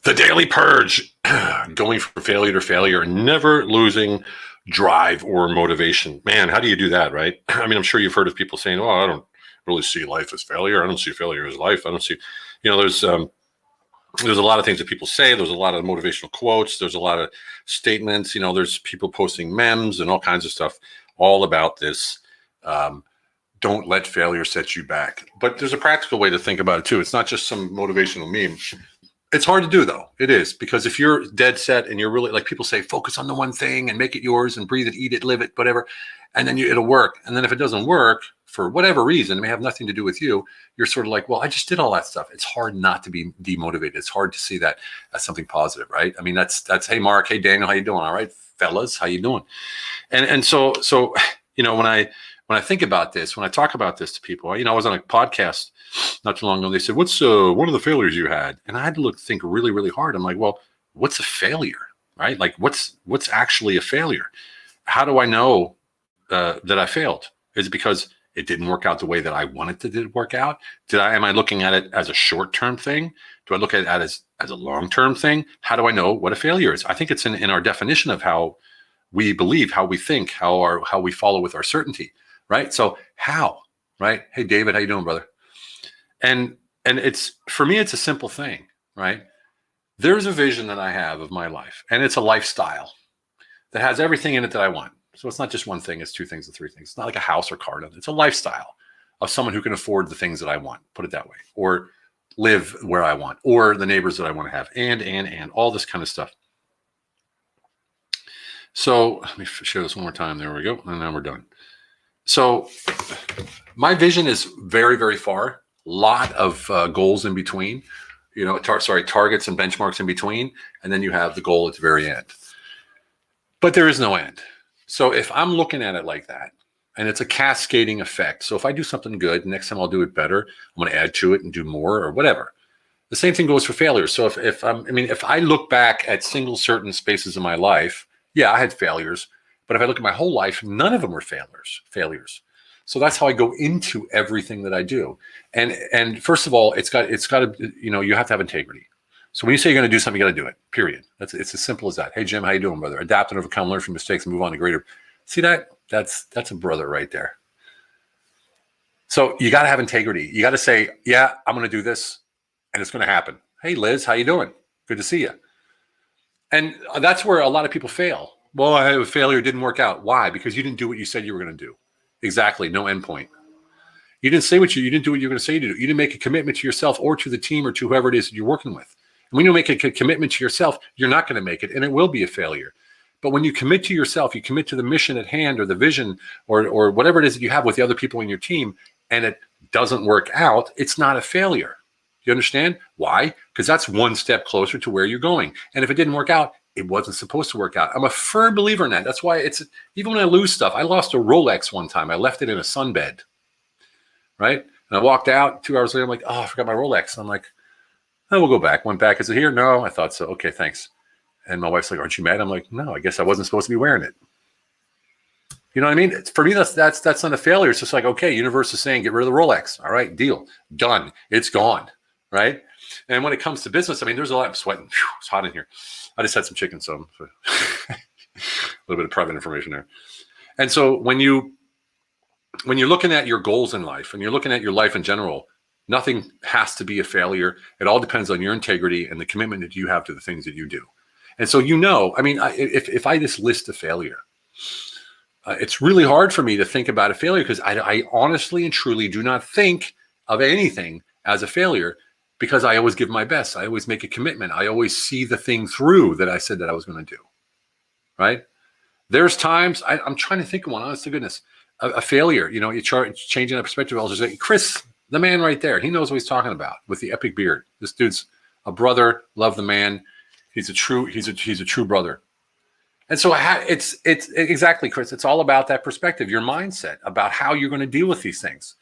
The Daily Purge, going from failure to failure, never losing drive or motivation. Man, how do you do that, right? I mean, I'm sure you've heard of people saying, "Oh, I don't really see life as failure. I don't see failure as life. I don't see," there's a lot of things that people say. There's a lot of motivational quotes. There's a lot of statements. There's people posting memes and all kinds of stuff all about this. Don't let failure set you back. But there's a practical way to think about it too. It's not just some motivational meme. It's hard to do though. It is, because if you're dead set and you're really, like people say, focus on the one thing and make it yours and breathe it, eat it, live it, whatever, and then it'll work. And then if it doesn't work for whatever reason, it may have nothing to do with you. You're sort of like, well, I just did all that stuff. It's hard not to be demotivated. It's hard to see that as something positive, right? I mean, that's hey Mark, hey Daniel, how you doing? All right, fellas, how you doing? And so when I think about this, when I talk about this to people, I was on a podcast not too long ago. They said, "What's one of the failures you had?" And I had to think really, really hard. I'm like, well, what's a failure, right? Like, what's actually a failure? How do I know that I failed? Is it because it didn't work out the way that I wanted to work out? Am I looking at it as a short-term thing? Do I look at it as a long-term thing? How do I know what a failure is? I think it's in our definition of how we believe, how we think, how we follow with our certainty, right? So how, right? Hey, David, how you doing, brother? And it's, for me, it's a simple thing, right? There's a vision that I have of my life, and it's a lifestyle that has everything in it that I want. So it's not just one thing, it's two things or three things. It's not like a house or car. It's a lifestyle of someone who can afford the things that I want, put it that way, or live where I want, or the neighbors that I want to have, and all this kind of stuff. So let me share this one more time. There we go. And now we're done. So my vision is very, very far. Lot of goals in between, targets and benchmarks in between. And then you have the goal at the very end. But there is no end. So if I'm looking at it like that, and it's a cascading effect. So if I do something good, next time I'll do it better. I'm going to add to it and do more or whatever. The same thing goes for failures. So if I look back at single certain spaces in my life, yeah, I had failures. But if I look at my whole life, none of them were failures. So that's how I go into everything that I do. And first of all, it's got to, you have to have integrity. So when you say you're going to do something, you got to do it, period. It's as simple as that. Hey, Jim, how you doing, brother? Adapt and overcome, learn from mistakes, and move on to greater. See that? That's a brother right there. So you got to have integrity. You got to say, yeah, I'm going to do this, and it's going to happen. Hey, Liz, how you doing? Good to see you. And that's where a lot of people fail. Well, I had a failure, didn't work out. Why? Because you didn't do what you said you were going to do. Exactly. No endpoint. You didn't you didn't do what you were going to say to do. You didn't make a commitment to yourself or to the team or to whoever it is that you're working with. And when you make a commitment to yourself, you're not going to make it, and it will be a failure. But when you commit to yourself, you commit to the mission at hand or the vision or whatever it is that you have with the other people in your team, and it doesn't work out, it's not a failure. You understand? Why? Because that's one step closer to where you're going. And if it didn't work out, it wasn't supposed to work out. I'm a firm believer in that. That's why even when I lose stuff, I lost a Rolex one time. I left it in a sunbed, right? And I walked out 2 hours later. I'm like, oh, I forgot my Rolex. And I'm like, oh, we'll go back. Went back. Is it here? No, I thought so. Okay, thanks. And my wife's like, aren't you mad? I'm like, no, I guess I wasn't supposed to be wearing it. You know what I mean? For me, that's not a failure. It's just like, okay, universe is saying, get rid of the Rolex. All right, deal. Done. It's gone, right? And when it comes to business, I mean, there's a lot. I'm sweating. Whew, it's hot in here. I just had some chicken, so a little bit of private information there. And so when you're looking at your goals in life and you're looking at your life in general, nothing has to be a failure. It all depends on your integrity and the commitment that you have to the things that you do. And so, if I just list a failure, it's really hard for me to think about a failure because I honestly and truly do not think of anything as a failure because I always give my best. I always make a commitment. I always see the thing through that I said that I was going to do, right? There's times, I'm trying to think of one, honest to goodness, a failure, you're changing a perspective. I'll just say, Chris, the man right there, he knows what he's talking about with the epic beard. This dude's a brother, love the man. He's a true brother. And so it's exactly, Chris, it's all about that perspective, your mindset about how you're going to deal with these things.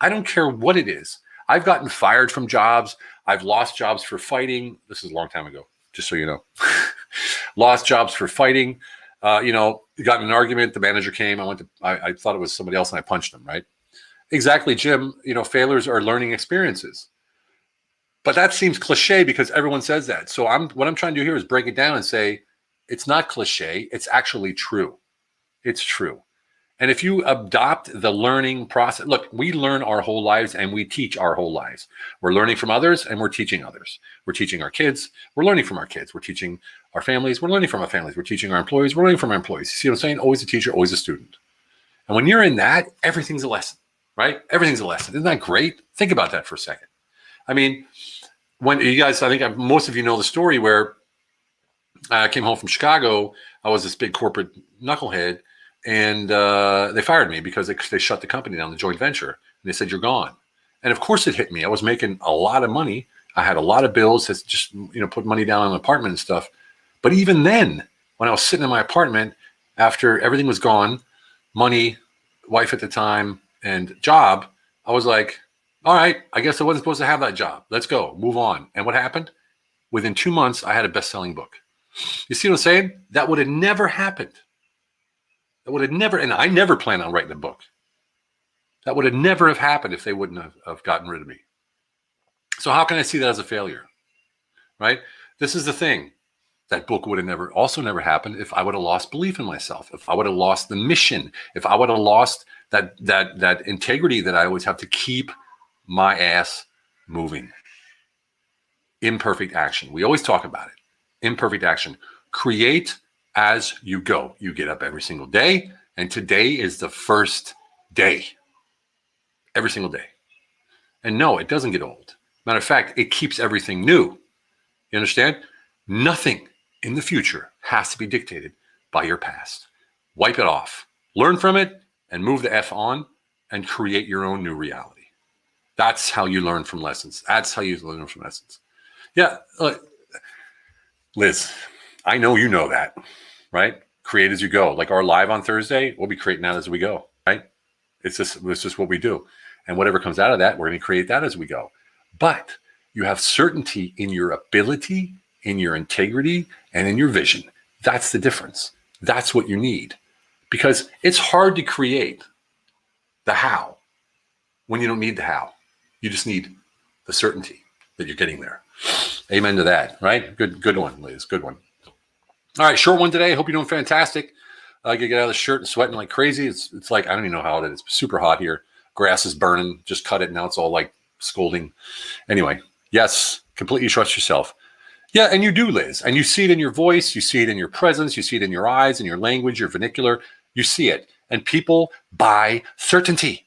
I don't care what it is. I've gotten fired from jobs. I've lost jobs for fighting. This is a long time ago, just so you know. Lost jobs for fighting. Got in an argument. The manager came. I thought it was somebody else and I punched him, right? Exactly, Jim. Failures are learning experiences. But that seems cliche because everyone says that. So what I'm trying to do here is break it down and say it's not cliche. It's actually true. It's true. And if you adopt the learning process, look, we learn our whole lives and we teach our whole lives. We're learning from others and we're teaching others. We're teaching our kids. We're learning from our kids. We're teaching our families. We're learning from our families. We're teaching our employees. We're learning from our employees. You see what I'm saying? Always a teacher, always a student. And when you're in that, everything's a lesson, right? Everything's a lesson. Isn't that great? Think about that for a second. I mean, when you guys, I think most of you know the story where I came home from Chicago. I was this big corporate knucklehead. And they fired me because they shut the company down, the joint venture. And they said, you're gone. And of course it hit me. I was making a lot of money. I had a lot of bills to just, put money down on an apartment and stuff. But even then, when I was sitting in my apartment, after everything was gone, money, wife at the time, and job, I was like, all right, I guess I wasn't supposed to have that job. Let's go, move on. And what happened? Within 2 months, I had a best-selling book. You see what I'm saying? That would have never happened. That would have never, and I never planned on writing a book. That would have never have happened if they wouldn't have gotten rid of me. So how can I see that as a failure, right? This is the thing. That book would have never happened if I would have lost belief in myself, if I would have lost the mission, if I would have lost that integrity that I always have to keep my ass moving. Imperfect action. We always talk about it. Imperfect action. Create as you go. You get up every single day, and today is the first day. Every single day. And no, it doesn't get old. Matter of fact, it keeps everything new. You understand? Nothing in the future has to be dictated by your past. Wipe it off. Learn from it and move the F on and create your own new reality. That's how you learn from lessons. That's how you learn from lessons. Yeah, Liz, I know you know that, right? Create as you go. Like our live on Thursday, we'll be creating that as we go, right? It's just what we do. And whatever comes out of that, we're going to create that as we go. But you have certainty in your ability, in your integrity, and in your vision. That's the difference. That's what you need. Because it's hard to create the how when you don't need the how. You just need the certainty that you're getting there. Amen to that, right? Good one, Liz. Good one. All right, short one today. Hope you're doing fantastic. I could get out of the shirt and sweating like crazy. It's like, I don't even know how it is. It's super hot here. Grass is burning. Just cut it. Now it's all like scolding. Anyway, yes, completely trust yourself. Yeah, and you do, Liz. And you see it in your voice. You see it in your presence. You see it in your eyes, in your language, your vernacular. You see it. And people buy certainty,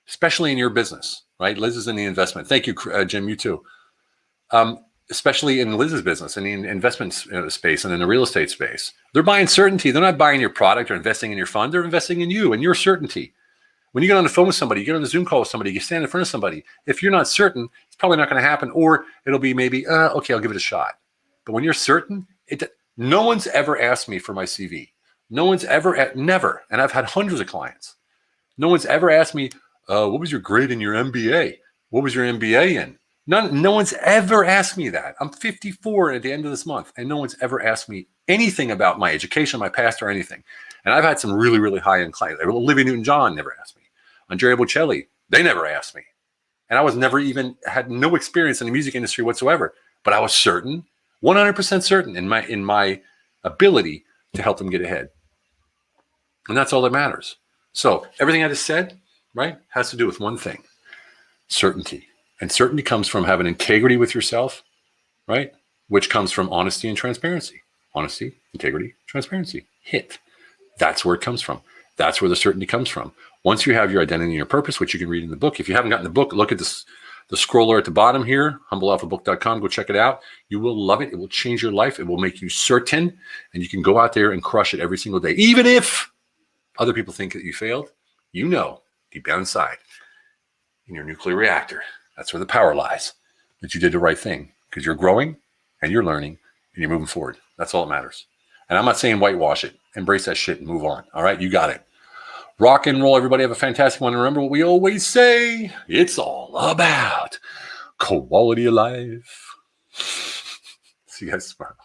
especially in your business, right? Liz is in the investment. Thank you, Jim. You too. Especially in Liz's business, in the investment space and in the real estate space. They're buying certainty. They're not buying your product or investing in your fund. They're investing in you and your certainty. When you get on the phone with somebody, you get on the Zoom call with somebody, you stand in front of somebody. If you're not certain, it's probably not going to happen, or it'll be maybe, okay, I'll give it a shot. But when you're certain, no one's ever asked me for my CV. No one's ever, never. And I've had hundreds of clients. No one's ever asked me, what was your grade in your MBA? What was your MBA in? No one's ever asked me that. I'm 54 at the end of this month, and no one's ever asked me anything about my education, my past, or anything. And I've had some really, really high-end clients. Olivia Newton-John never asked me. Andrea Bocelli, they never asked me. And I was never even, had no experience in the music industry whatsoever. But I was certain, 100% certain in my ability to help them get ahead. And that's all that matters. So everything I just said, right, has to do with one thing, certainty. And certainty comes from having integrity with yourself, right? Which comes from honesty and transparency. Honesty, integrity, transparency. Hit. That's where it comes from. That's where the certainty comes from. Once you have your identity and your purpose, which you can read in the book. If you haven't gotten the book, look at this, the scroller at the bottom here, humblealphabook.com. Go check it out. You will love it. It will change your life. It will make you certain. And you can go out there and crush it every single day. Even if other people think that you failed, you know, deep down inside, in your nuclear reactor, that's where the power lies, that you did the right thing, because you're growing and you're learning and you're moving forward. That's all that matters. And I'm not saying whitewash it. Embrace that shit and move on. All right, you got it. Rock and roll, everybody. Have a fantastic one. And remember what we always say, it's all about quality of life. See you guys tomorrow.